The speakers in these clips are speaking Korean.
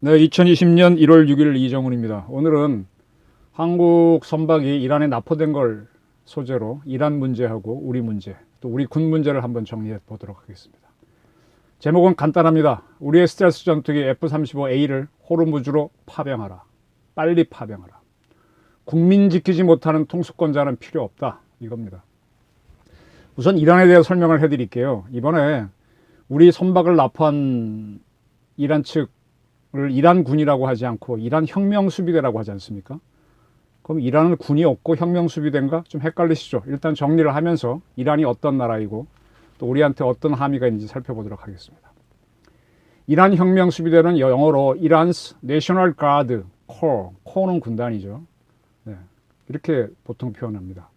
네, 2020년 1월 6일 이정훈입니다. 오늘은 한국 선박이 이란에 납포된 걸 소재로 이란 문제하고 우리 문제, 또 우리 군 문제를 한번 정리해 보도록 하겠습니다. 제목은 간단합니다. 우리의 스텔스 전투기 F-35A를 호르무즈로 파병하라. 빨리 파병하라. 국민 지키지 못하는 통수권자는 필요 없다. 이겁니다. 우선 이란에 대해 설명을 해드릴게요. 이번에 우리 선박을 납포한 이란 측을 이란군이라고 하지 않고 이란 혁명수비대라고 하지 않습니까? 그럼 이란은 군이 없고 혁명수비대인가? 좀 헷갈리시죠? 일단 정리를 하면서 이란이 어떤 나라이고 또 우리한테 어떤 함의가 있는지 살펴보도록 하겠습니다. 이란 혁명수비대는 영어로 이란스 내셔널 가드 코어는 군단이죠. 네, 이렇게 보통 표현합니다.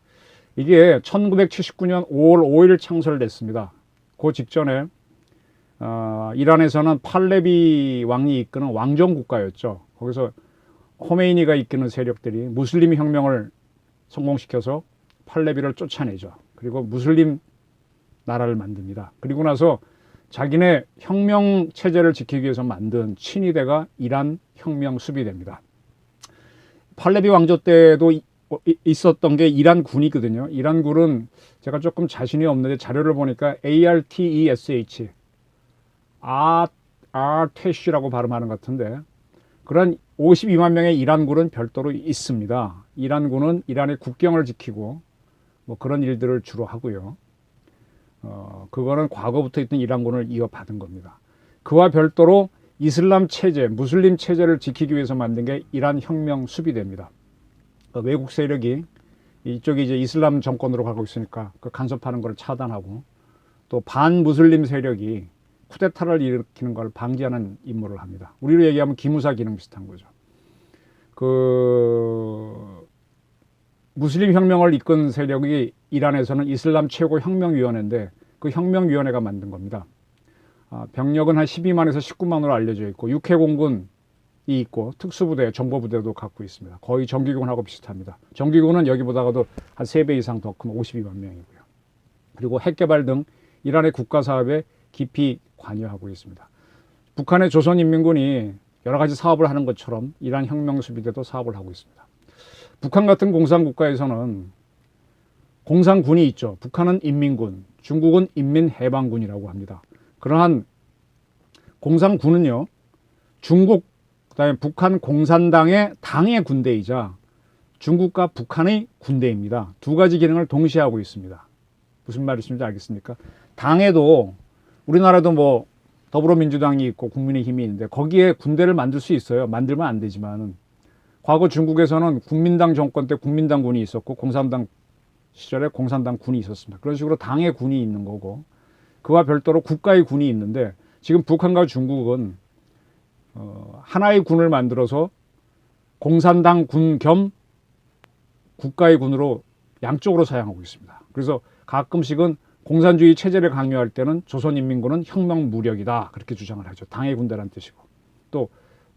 이게 1979년 5월 5일 창설됐습니다. 그 직전에 이란에서는 팔레비 왕이 이끄는 왕정 국가였죠. 거기서 호메이니가 이끄는 세력들이 무슬림 혁명을 성공시켜서 팔레비를 쫓아내죠. 그리고 무슬림 나라를 만듭니다. 그리고 나서 자기네 혁명 체제를 지키기 위해서 만든 친위대가 이란 혁명 수비대입니다. 팔레비 왕조 때도 있었던 게 이란 군이거든요. 이란 군은 제가 조금 자신이 없는데 자료를 보니까 ARTESH 아테쉬라고 발음하는 것 같은데 그런 52만 명의 이란군은 별도로 있습니다. 이란군은 이란의 국경을 지키고 뭐 그런 일들을 주로 하고요. 그거는 과거부터 있던 이란군을 이어받은 겁니다. 그와 별도로 이슬람 체제, 무슬림 체제를 지키기 위해서 만든 게 이란 혁명 수비대입니다. 외국 세력이 이쪽이 이제 이슬람 정권으로 가고 있으니까 그 간섭하는 걸 차단하고 또 반무슬림 세력이 쿠데타를 일으키는 걸 방지하는 임무를 합니다. 우리로 얘기하면 기무사 기능 비슷한 거죠. 그 무슬림 혁명을 이끈 세력이 이란에서는 이슬람 최고 혁명위원회인데 그 혁명위원회가 만든 겁니다. 병력은 한 12만에서 19만으로 알려져 있고 육해공군이 있고 특수부대, 정보부대도 갖고 있습니다. 거의 정규군하고 비슷합니다. 정규군은 여기보다도 한 3배 이상 더 큰 52만 명이고요. 그리고 핵개발 등 이란의 국가사업에 깊이 관여하고 있습니다. 북한의 조선인민군이 여러 가지 사업을 하는 것처럼 이란 혁명수비대도 사업을 하고 있습니다. 북한 같은 공산국가에서는 공산군이 있죠. 북한은 인민군, 중국은 인민해방군이라고 합니다. 그러한 공산군은요, 중국, 그다음에 북한 공산당의 당의 군대이자 중국과 북한의 군대입니다. 두 가지 기능을 동시에 하고 있습니다. 무슨 말씀인지 알겠습니까? 당에도 우리나라도 뭐 더불어민주당이 있고 국민의힘이 있는데 거기에 군대를 만들 수 있어요. 만들면 안 되지만은 과거 중국에서는 국민당 정권 때 국민당군이 있었고 공산당 시절에 공산당군이 있었습니다. 그런 식으로 당의 군이 있는 거고 그와 별도로 국가의 군이 있는데 지금 북한과 중국은 하나의 군을 만들어서 공산당 군 겸 국가의 군으로 양쪽으로 사용하고 있습니다. 그래서 가끔씩은 공산주의 체제를 강요할 때는 조선인민군은 혁명무력이다 그렇게 주장을 하죠. 당의 군대란 뜻이고 또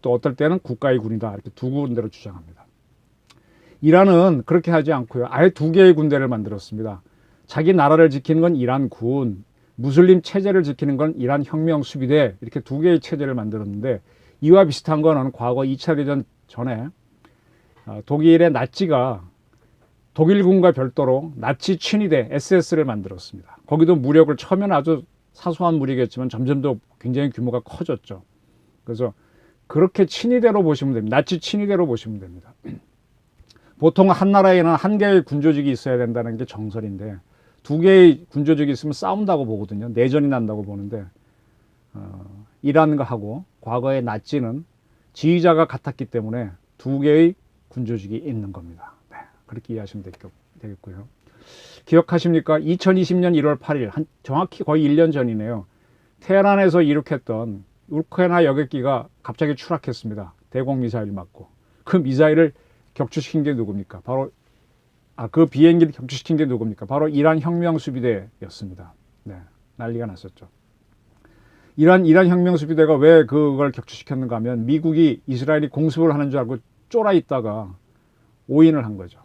어떨 때는 국가의 군이다 이렇게 두 군대로 주장합니다. 이란은 그렇게 하지 않고요. 아예 두 개의 군대를 만들었습니다. 자기 나라를 지키는 건 이란 군, 무슬림 체제를 지키는 건 이란 혁명 수비대 이렇게 두 개의 체제를 만들었는데 이와 비슷한 거는 과거 2차 대전 전에 독일의 나치가 독일군과 별도로 나치 친위대 SS를 만들었습니다. 거기도 무력을 처음에는 아주 사소한 무력이었지만 점점 더 굉장히 규모가 커졌죠. 그래서 그렇게 친위대로 보시면 됩니다. 나치 친위대로 보시면 됩니다. 보통 한 나라에는 한 개의 군조직이 있어야 된다는 게 정설인데 두 개의 군조직이 있으면 싸운다고 보거든요. 내전이 난다고 보는데 이란과 하고 과거의 나치는 지휘자가 같았기 때문에 두 개의 군조직이 있는 겁니다. 네, 그렇게 이해하시면 되겠고요. 기억하십니까? 2020년 1월 8일 정확히 거의 1년 전이네요. 테헤란에서 이륙했던 우크라이나 여객기가 갑자기 추락했습니다. 대공 미사일 맞고 그 미사일을 격추시킨 게 누굽니까? 바로 그 비행기를 격추시킨 게 누굽니까? 바로 이란 혁명수비대였습니다. 네, 난리가 났었죠. 이란 혁명수비대가 왜 그걸 격추시켰는가 하면 미국이 이스라엘이 공습을 하는 줄 알고 쫄아 있다가 오인을 한 거죠.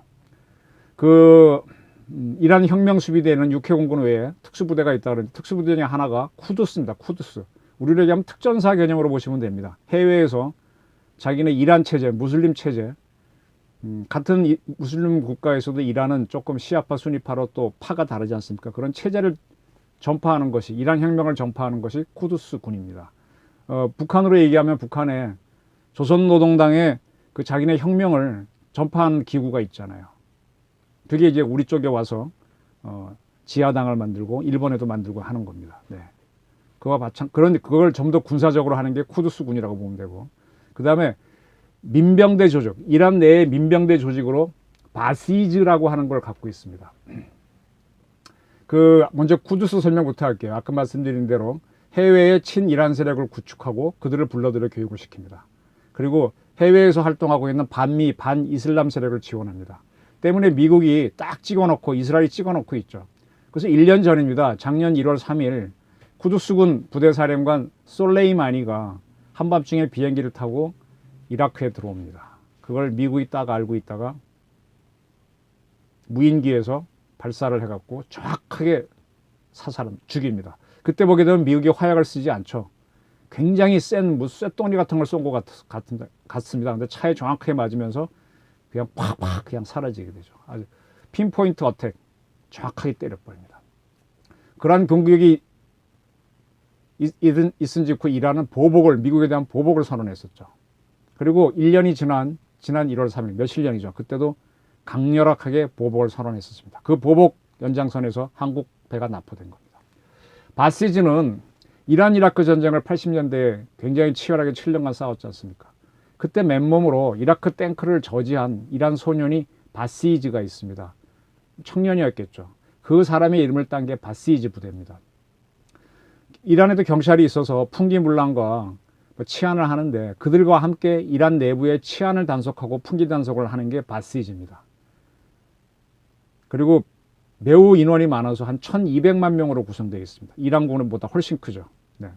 이란 혁명수비대에는 육해공군 외에 특수부대가 있다 그러는데 특수부대 중에 하나가 쿠드스입니다. 쿠드스. 우리로 얘기하면 특전사 개념으로 보시면 됩니다. 해외에서 자기네 이란 체제, 무슬림 체제, 같은 무슬림 국가에서도 이란은 조금 시아파, 수니파로 또 파가 다르지 않습니까? 그런 체제를 전파하는 것이, 이란 혁명을 전파하는 것이 쿠두스 군입니다. 북한으로 얘기하면 북한에 조선노동당의 그 자기네 혁명을 전파하는 기구가 있잖아요. 그게 이제 우리 쪽에 와서 지하당을 만들고 일본에도 만들고 하는 겁니다. 네. 그걸 좀 더 군사적으로 하는 게 쿠두스 군이라고 보면 되고, 그 다음에 민병대 조직, 이란 내의 민병대 조직으로 바시즈라고 하는 걸 갖고 있습니다. 먼저 쿠두스 설명부터 할게요. 아까 말씀드린 대로 해외의 친이란 세력을 구축하고 그들을 불러들여 교육을 시킵니다. 그리고 해외에서 활동하고 있는 반미, 반이슬람 세력을 지원합니다. 때문에 미국이 딱 찍어놓고, 이스라엘이 찍어놓고 있죠. 그래서 1년 전입니다. 작년 1월 3일 쿠두스군 부대사령관 솔레이마니가 한밤중에 비행기를 타고 이라크에 들어옵니다. 그걸 미국이 딱 알고 있다가 무인기에서 발사를 해갖고 정확하게 죽입니다. 그때 보게 되면 미국이 화약을 쓰지 않죠. 굉장히 센 쇳덩이 같은 걸 쏜 것 같습니다. 근데 차에 정확하게 맞으면서 그냥 팍팍 그냥 사라지게 되죠. 아주 핀포인트 어택, 정확하게 때려버립니다. 그러한 공격이 있은 직후 이란은 미국에 대한 보복을 선언했었죠. 그리고 1년이 지난 1월 3일, 며칠 전이죠. 그때도 강렬하게 보복을 선언했었습니다. 그 보복 연장선에서 한국 배가 납포된 겁니다. 바시즈는 이란 이라크 전쟁을 80년대에 굉장히 치열하게 7년간 싸웠지 않습니까? 그때 맨몸으로 이라크 탱크를 저지한 이란 소년이 바시즈가 있습니다. 청년이었겠죠. 그 사람의 이름을 딴 게 바시즈 부대입니다. 이란에도 경찰이 있어서 풍기문란과 치안을 하는데, 그들과 함께 이란 내부의 치안을 단속하고 풍기 단속을 하는 게 바시즈입니다. 그리고 매우 인원이 많아서 한 1200만 명으로 구성되어 있습니다. 이란 군보다 훨씬 크죠. 네.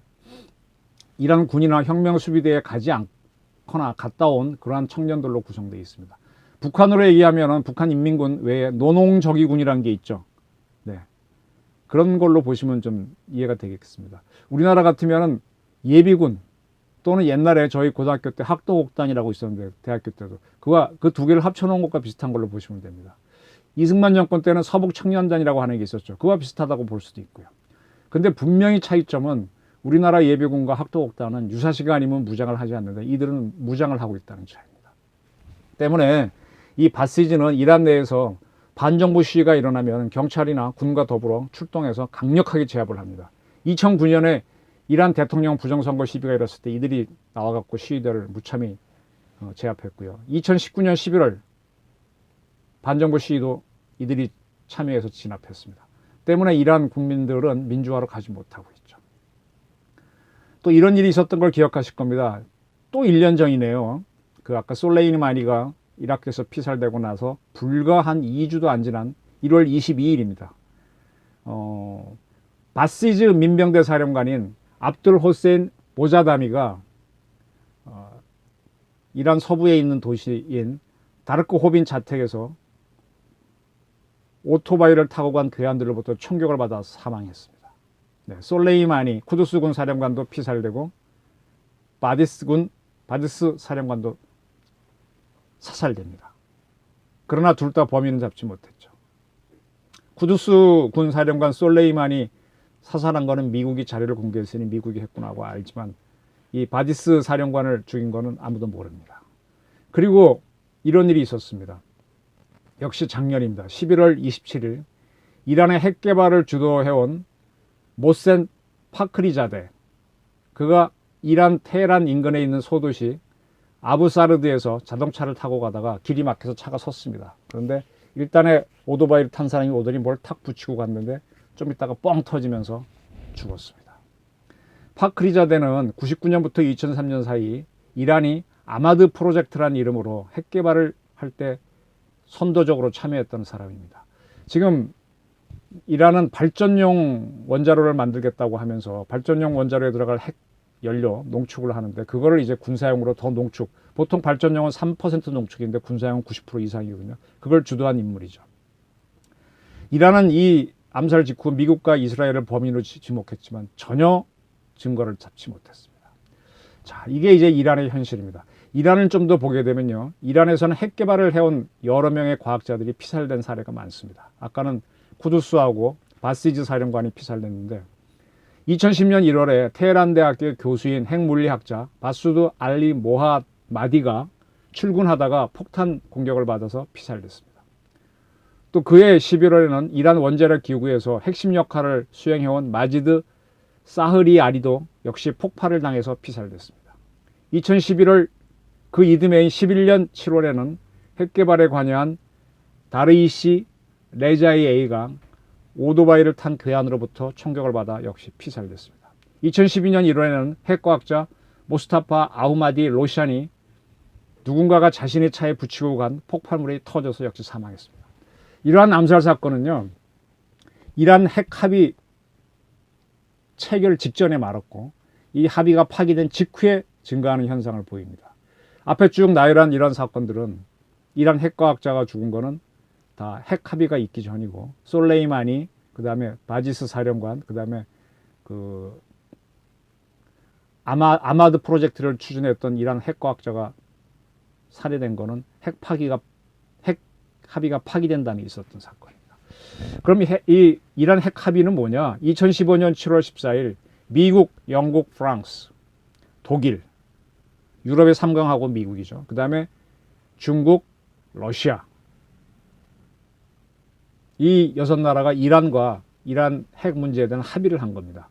이란 군이나 혁명 수비대에 가지 않거나 갔다 온 그러한 청년들로 구성되어 있습니다. 북한으로 얘기하면 북한 인민군 외에 노농저기군이라는 게 있죠. 네. 그런 걸로 보시면 좀 이해가 되겠습니다. 우리나라 같으면 예비군, 또는 옛날에 저희 고등학교 때 학도곡단이라고 있었는데, 대학교 때도 그 두 개를 합쳐놓은 것과 비슷한 걸로 보시면 됩니다. 이승만 정권 때는 서북청년단이라고 하는 게 있었죠. 그와 비슷하다고 볼 수도 있고요. 근데 분명히 차이점은 우리나라 예비군과 학도곡단은 유사시가 아니면 무장을 하지 않는데, 이들은 무장을 하고 있다는 차이입니다. 때문에 이 바시즈는 이란 내에서 반정부 시위가 일어나면 경찰이나 군과 더불어 출동해서 강력하게 제압을 합니다. 2009년에 이란 대통령 부정선거 시비가 일었을 때 이들이 나와갖고 시위대를 무참히 제압했고요. 2019년 11월 반정부 시위도 이들이 참여해서 진압했습니다. 때문에 이란 국민들은 민주화로 가지 못하고 있죠. 또 이런 일이 있었던 걸 기억하실 겁니다. 또 1년 전이네요. 아까 솔레이마니가 이라크에서 피살되고 나서 불과 한 2주도 안 지난 1월 22일입니다. 바시즈 민병대 사령관인 압둘 호세인 모자다미가 이란 서부에 있는 도시인 다르크 호빈 자택에서 오토바이를 타고 간 괴한들로부터 총격을 받아 사망했습니다. 네, 솔레이마니 쿠두스군 사령관도 피살되고 바디스 사령관도 사살됩니다. 그러나 둘 다 범인은 잡지 못했죠. 쿠두스군 사령관 솔레이마니 사살한 거는 미국이 자료를 공개했으니 미국이 했구나 하고 알지만, 이 바디스 사령관을 죽인 거는 아무도 모릅니다. 그리고 이런 일이 있었습니다. 역시 작년입니다. 11월 27일 이란의 핵 개발을 주도해온 모센 파크리자데, 그가 이란 테헤란 인근에 있는 소도시 아부사르드에서 자동차를 타고 가다가 길이 막혀서 차가 섰습니다. 그런데 일단에 오토바이를 탄 사람이 오더니 뭘 탁 붙이고 갔는데 좀 있다가 뻥 터지면서 죽었습니다. 파크리자데는 99년부터 2003년 사이 이란이 아마드 프로젝트라는 이름으로 핵 개발을 할 때 선도적으로 참여했던 사람입니다. 지금 이란은 발전용 원자로를 만들겠다고 하면서 발전용 원자로에 들어갈 핵 연료 농축을 하는데, 그거를 이제 군사용으로 더 농축, 보통 발전용은 3% 농축인데 군사용은 90% 이상이거든요. 그걸 주도한 인물이죠. 이란은 이 암살 직후 미국과 이스라엘을 범인으로 지목했지만 전혀 증거를 잡지 못했습니다. 자, 이게 이제 이란의 현실입니다. 이란을 좀 더 보게 되면요, 이란에서는 핵 개발을 해온 여러 명의 과학자들이 피살된 사례가 많습니다. 아까는 쿠두스하고 바시지 사령관이 피살됐는데 2010년 1월에 테헤란 대학교 교수인 핵물리학자 바수드 알리 모하마디가 출근하다가 폭탄 공격을 받아서 피살됐습니다. 또 그해 11월에는 이란 원자력 기구에서 핵심 역할을 수행해온 마지드 사흐리 아리도 역시 폭발을 당해서 피살됐습니다. 2011월 그 이듬해인 11년 7월에는 핵 개발에 관여한 다르이시 레자이 A가 오토바이를 탄 괴한으로부터 총격을 받아 역시 피살됐습니다. 2012년 1월에는 핵과학자 모스타파 아우마디 로샨이 누군가가 자신의 차에 붙이고 간 폭발물이 터져서 역시 사망했습니다. 이러한 암살 사건은요, 이란 핵 합의 체결 직전에 말았고 이 합의가 파기된 직후에 증가하는 현상을 보입니다. 앞에 쭉 나열한 이런 사건들은 이란 핵과학자가 죽은 거는 다 핵 합의가 있기 전이고, 솔레이마니, 그 다음에 바지스 사령관, 그 다음에 그 아마드 프로젝트를 추진했던 이란 핵과학자가 살해된 거는 핵 합의가 파기된 다음에 있었던 사건입니다. 그럼 이 이란 핵 합의는 뭐냐? 2015년 7월 14일 미국, 영국, 프랑스, 독일, 유럽의 3강하고 미국이죠. 그 다음에 중국, 러시아, 이 6나라가 이란 핵 문제에 대한 합의를 한 겁니다.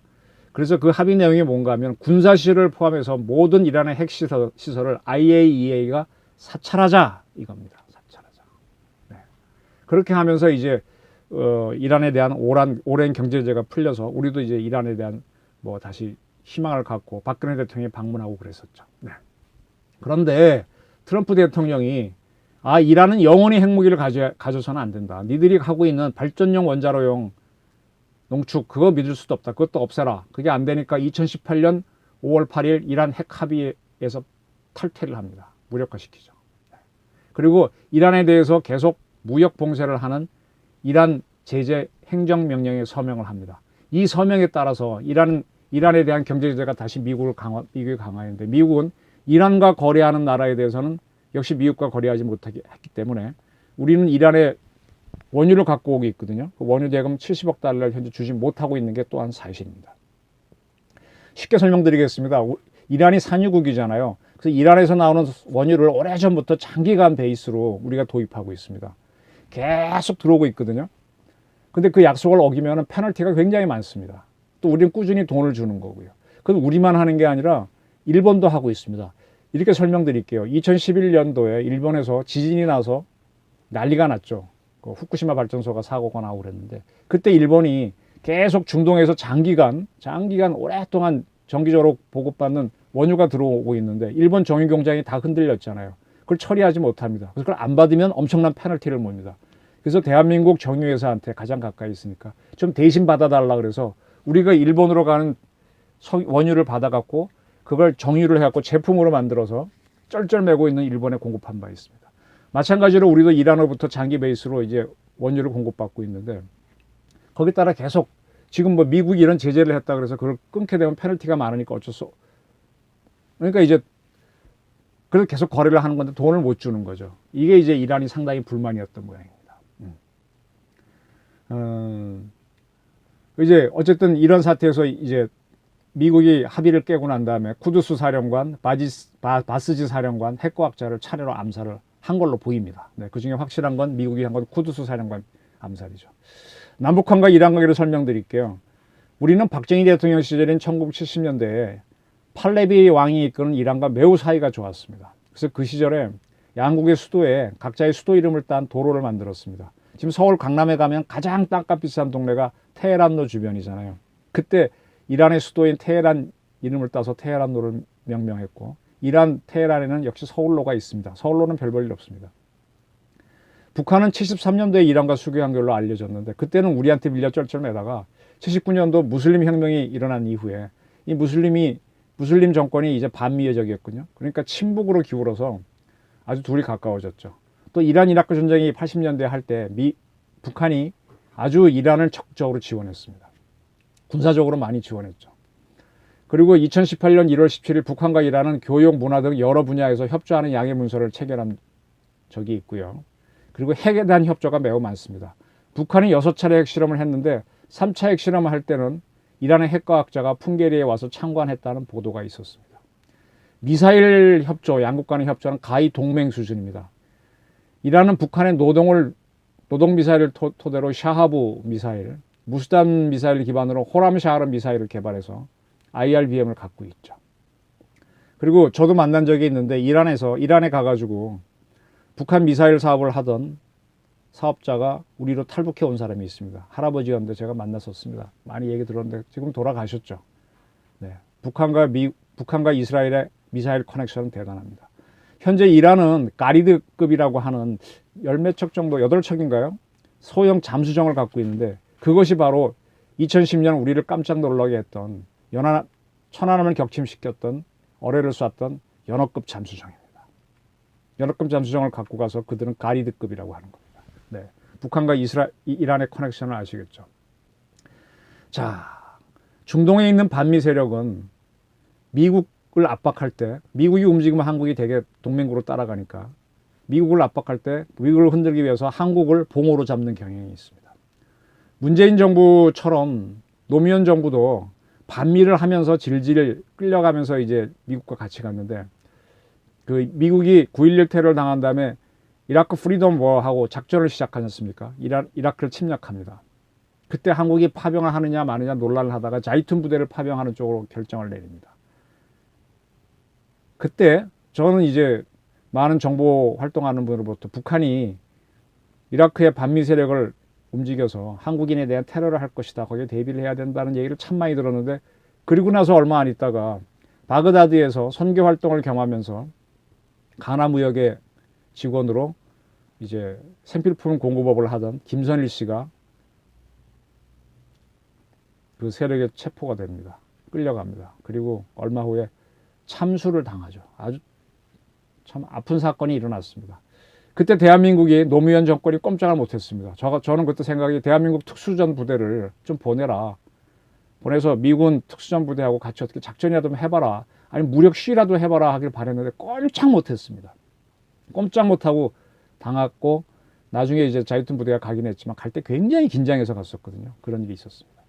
그래서 그 합의 내용이 뭔가 하면 군사시설을 포함해서 모든 이란의 핵 시설을 IAEA가 사찰하자 이겁니다. 사찰하자. 네. 그렇게 하면서 이제 이란에 대한 오랜 경제 제재가 풀려서 우리도 이제 이란에 대한 뭐 다시 희망을 갖고 박근혜 대통령이 방문하고 그랬었죠. 네. 그런데 트럼프 대통령이 이란은 영원히 핵무기를 가져서는 안 된다. 니들이 하고 있는 발전용 원자로용 농축 그거 믿을 수도 없다. 그것도 없애라. 그게 안 되니까 2018년 5월 8일 이란 핵 합의에서 탈퇴를 합니다. 무력화시키죠. 그리고 이란에 대해서 계속 무역 봉쇄를 하는 이란 제재 행정명령에 서명을 합니다. 이 서명에 따라서 이란에 대한 경제 제재가 다시 미국이 강화했는데, 미국은 이란과 거래하는 나라에 대해서는 역시 미국과 거래하지 못하게 했기 때문에 우리는 이란에 원유를 갖고 오고 있거든요. 그 원유 대금 70억 달러를 현재 주지 못하고 있는 게 또한 사실입니다. 쉽게 설명드리겠습니다. 이란이 산유국이잖아요. 그래서 이란에서 나오는 원유를 오래전부터 장기간 베이스로 우리가 도입하고 있습니다. 계속 들어오고 있거든요. 근데 그 약속을 어기면 페널티가 굉장히 많습니다. 또 우리는 꾸준히 돈을 주는 거고요. 그건 우리만 하는 게 아니라 일본도 하고 있습니다. 이렇게 설명드릴게요. 2011년도에 일본에서 지진이 나서 난리가 났죠. 그 후쿠시마 발전소가 사고가 나고 그랬는데, 그때 일본이 계속 중동에서 장기간 오랫동안 정기적으로 보급받는 원유가 들어오고 있는데 일본 정유 공장이 다 흔들렸잖아요. 그걸 처리하지 못합니다. 그래서 그걸 안 받으면 엄청난 페널티를 봅니다. 그래서 대한민국 정유회사한테 가장 가까이 있으니까 좀 대신 받아달라 그래서 우리가 일본으로 가는 원유를 받아갖고 그걸 정유를 해갖고 제품으로 만들어서 쩔쩔매고 있는 일본에 공급한 바 있습니다. 마찬가지로 우리도 이란으로부터 장기 베이스로 이제 원유를 공급받고 있는데, 거기에 따라 계속 지금 뭐 미국이 이런 제재를 했다 그래서 그걸 끊게 되면 페널티가 많으니까 어쩔 수 그러니까 이제 그래서 계속 거래를 하는 건데 돈을 못 주는 거죠. 이게 이제 이란이 상당히 불만이었던 모양입니다. 이제 어쨌든 이런 사태에서 이제 미국이 합의를 깨고 난 다음에 쿠두스 사령관, 바스지 사령관, 핵과학자를 차례로 암살을 한 걸로 보입니다. 네, 그 중에 확실한 건 미국이 한 건 쿠두스 사령관 암살이죠. 남북한과 이란 관계를 설명드릴게요. 우리는 박정희 대통령 시절인 1970년대에 팔레비 왕이 이끄는 이란과 매우 사이가 좋았습니다. 그래서 그 시절에 양국의 수도에 각자의 수도 이름을 딴 도로를 만들었습니다. 지금 서울 강남에 가면 가장 땅값 비싼 동네가 테헤란로 주변이잖아요. 그때 이란의 수도인 테헤란 이름을 따서 테헤란로를 명명했고, 이란 테헤란에는 역시 서울로가 있습니다. 서울로는 별 볼 일 없습니다. 북한은 73년도에 이란과 수교 한결로 알려졌는데, 그때는 우리한테 밀려 쩔쩔매다가 79년도 무슬림 혁명이 일어난 이후에 이 무슬림 정권이 이제 반미애적이었군요. 그러니까 친북으로 기울어서 아주 둘이 가까워졌죠. 또 이란 이라크 전쟁이 80년대 할 때 북한이 아주 이란을 적극적으로 지원했습니다. 군사적으로 많이 지원했죠. 그리고 2018년 1월 17일 북한과 이란은 교육, 문화 등 여러 분야에서 협조하는 양해 문서를 체결한 적이 있고요. 그리고 핵에 대한 협조가 매우 많습니다. 북한이 6차례 핵실험을 했는데 3차 핵실험을 할 때는 이란의 핵과학자가 풍계리에 와서 참관했다는 보도가 있었습니다. 미사일 협조, 양국 간의 협조는 가히 동맹 수준입니다. 이란은 북한의 노동 미사일을 토대로 샤하부 미사일, 무스단 미사일 기반으로 호람샤흐르 미사일을 개발해서 IRBM을 갖고 있죠. 그리고 저도 만난 적이 있는데 이란에 가가지고 북한 미사일 사업을 하던 사업자가 우리로 탈북해 온 사람이 있습니다. 할아버지였는데 제가 만났었습니다. 많이 얘기 들었는데 지금 돌아가셨죠. 네. 북한과 이스라엘의 미사일 커넥션은 대단합니다. 현재 이란은 가리드급이라고 하는 열 몇 척 정도, 8척인가요? 소형 잠수정을 갖고 있는데 그것이 바로 2010년 우리를 깜짝 놀라게 했던 천안함을 격침시켰던 어뢰를 쐈던 연어급 잠수정입니다. 연어급 잠수정을 갖고 가서 그들은 가리드급이라고 하는 겁니다. 네. 북한과 이란의 커넥션을 아시겠죠. 자, 중동에 있는 반미 세력은 미국을 압박할 때, 미국이 움직이면 한국이 되게 동맹국으로 따라가니까 미국을 압박할 때 미국을 흔들기 위해서 한국을 봉오로 잡는 경향이 있습니다. 문재인 정부처럼 노무현 정부도 반미를 하면서 질질 끌려가면서 이제 미국과 같이 갔는데 그 미국이 9.11 테러를 당한 다음에 이라크 프리덤 워하고 작전을 시작하지 않습니까? 이라크를 침략합니다. 그때 한국이 파병을 하느냐 마느냐 논란을 하다가 자이툰 부대를 파병하는 쪽으로 결정을 내립니다. 그때 저는 이제 많은 정보 활동하는 분으로부터 북한이 이라크의 반미 세력을 움직여서 한국인에 대한 테러를 할 것이다. 거기에 대비를 해야 된다는 얘기를 참 많이 들었는데 그리고 나서 얼마 안 있다가 바그다드에서 선교 활동을 겸하면서 가나 무역의 직원으로 이제 생필품 공급업을 하던 김선일 씨가 그 세력에 체포가 됩니다. 끌려갑니다. 그리고 얼마 후에 참수를 당하죠. 아주 참 아픈 사건이 일어났습니다. 그때 대한민국이 노무현 정권이 꼼짝을 못했습니다. 저는 그때 생각이 대한민국 특수전 부대를 좀 보내라. 보내서 미군 특수전 부대하고 같이 어떻게 작전이라도 해봐라. 아니 무력 시위라도 해봐라 하길 바랬는데 꼼짝 못했습니다. 꼼짝 못하고 당했고 나중에 이제 자이툰 부대가 가긴 했지만 갈 때 굉장히 긴장해서 갔었거든요. 그런 일이 있었습니다.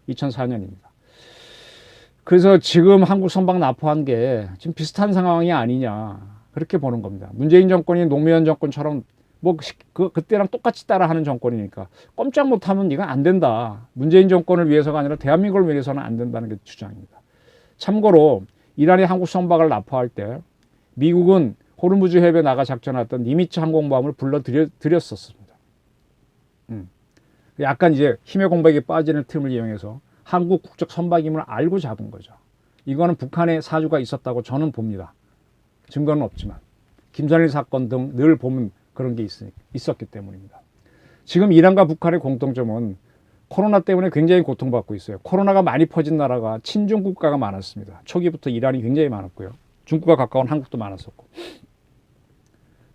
2004년입니다. 그래서 지금 한국 선박 납포한 게 지금 비슷한 상황이 아니냐 그렇게 보는 겁니다. 문재인 정권이 노무현 정권처럼 뭐 그때랑 똑같이 따라하는 정권이니까 꼼짝 못하면 이건 안 된다. 문재인 정권을 위해서가 아니라 대한민국을 위해서는 안 된다는 게 주장입니다. 참고로 이란이 한국 선박을 납포할 때 미국은 호르무즈 해협에 나가 작전했던 니미츠 항공모함을 불러들였었습니다. 약간 이제 힘의 공백에 빠지는 틈을 이용해서 한국 국적 선박임을 알고 잡은 거죠. 이거는 북한의 사주가 있었다고 저는 봅니다. 증거는 없지만 김선일 사건 등 늘 보면 그런 게 있었기 때문입니다. 지금 이란과 북한의 공통점은 코로나 때문에 굉장히 고통받고 있어요. 코로나가 많이 퍼진 나라가 친중 국가가 많았습니다. 초기부터 이란이 굉장히 많았고요. 중국과 가까운 한국도 많았었고.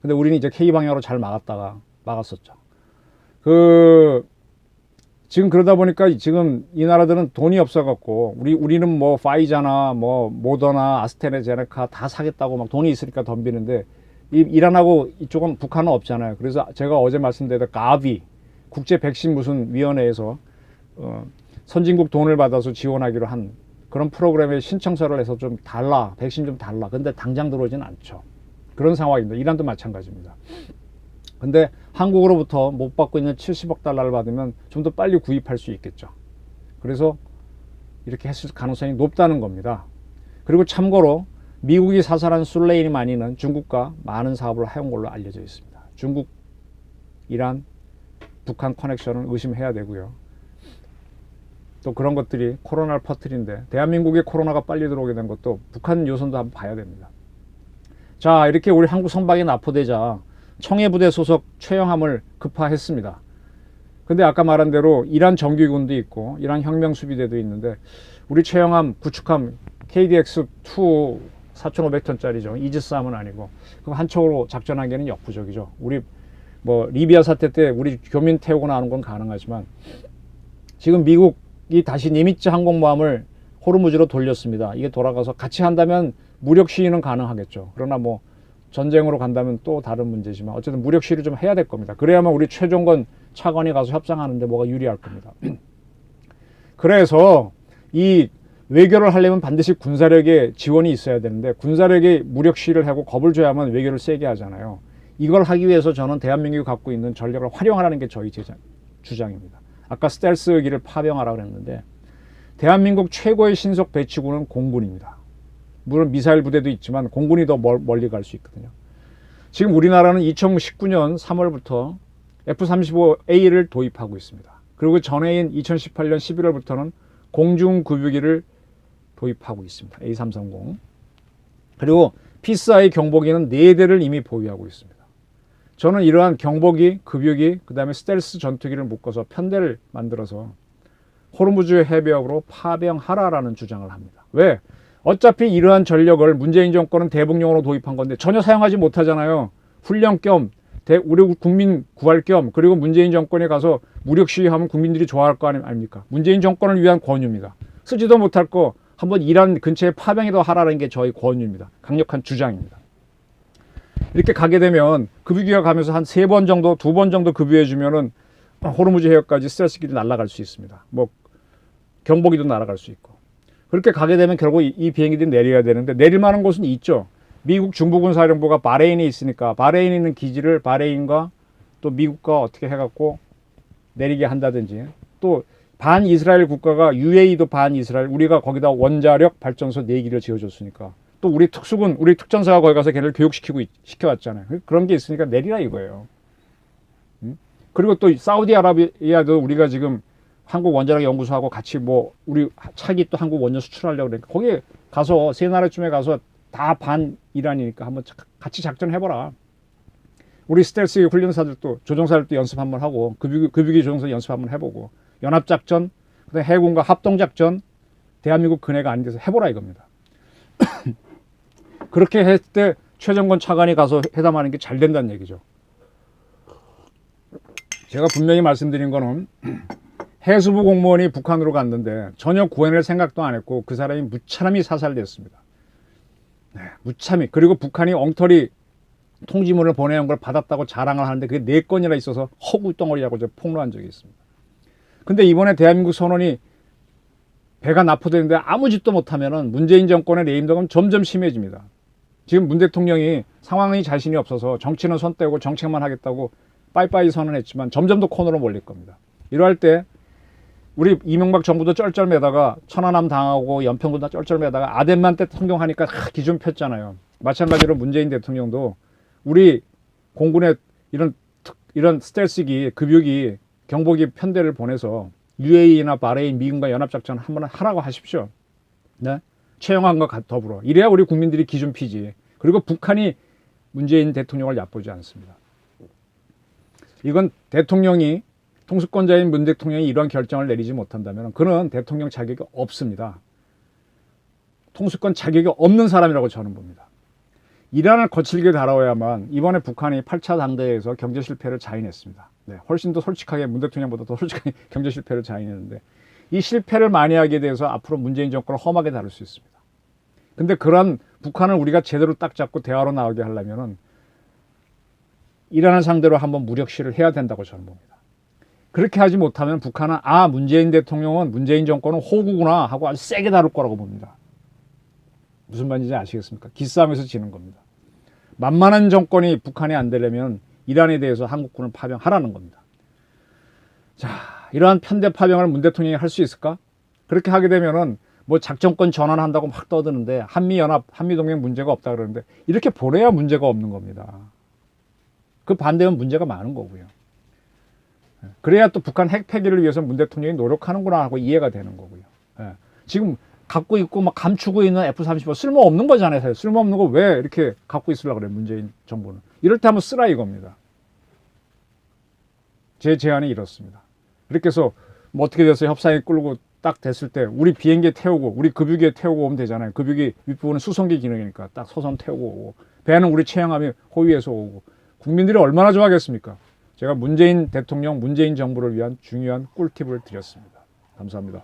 근데 우리는 이제 K방향으로 잘 막았었죠. 지금 그러다 보니까 지금 이 나라들은 돈이 없어갖고 우리는 뭐 파이자나 뭐 모더나 아스트라제네카 다 사겠다고 막 돈이 있으니까 덤비는데 이란하고 이쪽은 북한은 없잖아요. 그래서 제가 어제 말씀드렸던 가비 국제 백신 무슨 위원회에서 선진국 돈을 받아서 지원하기로 한 그런 프로그램에 신청서를 해서 좀 달라 백신 좀 달라. 근데 당장 들어오진 않죠. 그런 상황입니다. 이란도 마찬가지입니다. 근데 한국으로부터 못 받고 있는 70억 달러를 받으면 좀 더 빨리 구입할 수 있겠죠. 그래서 이렇게 했을 가능성이 높다는 겁니다. 그리고 참고로 미국이 사살한 술레이마니는 중국과 많은 사업을 해온 걸로 알려져 있습니다. 중국, 이란, 북한 커넥션을 의심해야 되고요. 또 그런 것들이 코로나를 퍼뜨린데 대한민국에 코로나가 빨리 들어오게 된 것도 북한 요선도 한번 봐야 됩니다. 자, 이렇게 우리 한국 선박이 납포되자 청해부대 소속 최영함을 급파했습니다. 근데 아까 말한 대로 이란 정규군도 있고 이란 혁명수비대도 있는데 우리 최영함 구축함 KDX-2 4,500톤짜리죠. 이지스함은 아니고 그럼 한 척으로 작전하기에는 역부족이죠. 우리 뭐 리비아 사태 때 우리 교민 태우고 나오는 건 가능하지만 지금 미국이 다시 니미츠 항공모함을 호르무즈로 돌렸습니다. 이게 돌아가서 같이 한다면 무력 시위는 가능하겠죠. 그러나 뭐 전쟁으로 간다면 또 다른 문제지만 어쨌든 무력 시위를 좀 해야 될 겁니다. 그래야만 우리 최종건 차관이 가서 협상하는데 뭐가 유리할 겁니다. 그래서 이 외교를 하려면 반드시 군사력의 지원이 있어야 되는데 군사력의 무력 시위를 하고 겁을 줘야만 외교를 세게 하잖아요. 이걸 하기 위해서 저는 대한민국이 갖고 있는 전력을 활용하라는 게 저희 주장입니다. 아까 스텔스기를 파병하라고 그랬는데 대한민국 최고의 신속 배치구는 공군입니다. 물론 미사일 부대도 있지만 공군이 더 멀리 갈 수 있거든요. 지금 우리나라는 2019년 3월부터 F-35A를 도입하고 있습니다. 그리고 전해인 2018년 11월부터는 공중급유기를 도입하고 있습니다. A330. 그리고 피스아이 경보기는 4대를 이미 보유하고 있습니다. 저는 이러한 경보기, 급유기, 그 다음에 스텔스 전투기를 묶어서 편대를 만들어서 호르무즈 해변으로 파병하라라는 주장을 합니다. 왜? 어차피 이러한 전력을 문재인 정권은 대북용으로 도입한 건데 전혀 사용하지 못하잖아요. 훈련 겸, 우리 국민 구할 겸, 그리고 문재인 정권에 가서 무력 시위하면 국민들이 좋아할 거 아닙니까? 문재인 정권을 위한 권유입니다. 쓰지도 못할 거 한번 이란 근처에 파병이라도 하라는 게 저희 권유입니다. 강력한 주장입니다. 이렇게 가게 되면 급유기가 가면서 한 3번 정도, 2번 정도 급유해 주면은 호르무즈 해역까지 스텔스기도 날아갈 수 있습니다. 뭐 경보기도 날아갈 수 있고. 그렇게 가게 되면 결국 이 비행기들이 내려야 되는데 내릴 만한 곳은 있죠. 미국 중부군사령부가 바레인에 있으니까 바레인에 있는 기지를 바레인과 또 미국과 어떻게 해갖고 내리게 한다든지, 또 반이스라엘 국가가 UAE도 반이스라엘, 우리가 거기다 원자력 발전소 4기를 지어줬으니까 또 우리 특수군, 우리 특전사가 거기 가서 걔를 시켜왔잖아요. 그런 게 있으니까 내리라 이거예요. 그리고 또 사우디아라비아도 우리가 지금 한국 원자력 연구소하고 같이 뭐 우리 차기 또 한국 원전 수출하려고 그러니까 거기에 가서 세 나라쯤에 가서 다 반이란이니까 한번 같이 작전해보라. 우리 스텔스 훈련사들도 조종사들도 연습 한번 하고 급유기 조종사 연습 한번 해보고 연합작전, 그다음에 해군과 합동작전 대한민국 근해가 아닌 데서 해보라 이겁니다. 그렇게 했을 때 최정권 차관이 가서 회담하는 게 잘 된다는 얘기죠. 제가 분명히 말씀드린 거는 해수부 공무원이 북한으로 갔는데 전혀 구해낼 생각도 안 했고 그 사람이 무참히 사살됐습니다. 네, 무참히. 그리고 북한이 엉터리 통지문을 보내온 걸 받았다고 자랑을 하는데 그게 4건이나 있어서 허구덩어리라고 제가 폭로한 적이 있습니다. 근데 이번에 대한민국 선언이 배가 납포되는데 아무 짓도 못하면은 문재인 정권의 레임덕은 점점 심해집니다. 지금 문 대통령이 상황이 자신이 없어서 정치는 손 떼고 정책만 하겠다고 빠이빠이 선언했지만 점점 더 코너로 몰릴 겁니다. 이러할 때 우리 이명박 정부도 쩔쩔매다가 천안함 당하고 연평도 다 쩔쩔매다가 아덴만 때 성공하니까 기준 폈잖아요. 마찬가지로 문재인 대통령도 우리 공군의 이런 스텔스기, 급유기, 경보기 편대를 보내서 UAE나 바레인, 미군과 연합작전 한번 하라고 하십시오. 네? 최영환과 더불어. 이래야 우리 국민들이 기준 피지. 그리고 북한이 문재인 대통령을 얕보지 않습니다. 이건 대통령이, 통수권자인 문 대통령이 이런 결정을 내리지 못한다면 그는 대통령 자격이 없습니다. 통수권 자격이 없는 사람이라고 저는 봅니다. 이란을 거칠게 다뤄야만 이번에 북한이 8차 당대회에서 경제 실패를 자인했습니다. 네, 훨씬 더 솔직하게 문 대통령보다 더 솔직하게 경제 실패를 자인했는데 이 실패를 많이 하게 돼서 앞으로 문재인 정권을 험하게 다룰 수 있습니다. 근데 그런 북한을 우리가 제대로 딱 잡고 대화로 나오게 하려면은 이란을 상대로 한번 무력 시위를 해야 된다고 저는 봅니다. 그렇게 하지 못하면 북한은 문재인 대통령은, 문재인 정권은 호구구나 하고 아주 세게 다룰 거라고 봅니다. 무슨 말인지 아시겠습니까? 기싸움에서 지는 겁니다. 만만한 정권이 북한이 안 되려면 이란에 대해서 한국군을 파병하라는 겁니다. 자, 이러한 편대 파병을 문 대통령이 할 수 있을까? 그렇게 하게 되면은 뭐 작전권 전환한다고 막 떠드는데 한미연합, 한미동맹 문제가 없다 그러는데 이렇게 보내야 문제가 없는 겁니다. 그 반대면 문제가 많은 거고요. 그래야 또 북한 핵 폐기를 위해서 문 대통령이 노력하는구나 하고 이해가 되는 거고요. 지금 갖고 있고 막 감추고 있는 F-35 쓸모없는 거잖아요. 쓸모없는 거 왜 이렇게 갖고 있으려고 그래요, 문재인 정부는. 이럴 때 한번 쓰라 이겁니다. 제 제안이 이렇습니다. 이렇게 해서 뭐 어떻게 돼서 협상이 끌고 딱 됐을 때 우리 비행기에 태우고 우리 급유기에 태우고 오면 되잖아요. 급유기 윗부분은 수송기 기능이니까 딱 서선 태우고 오고 배는 우리 최영함이 호위해서 오고 국민들이 얼마나 좋아하겠습니까? 제가 문재인 대통령, 문재인 정부를 위한 중요한 꿀팁을 드렸습니다. 감사합니다.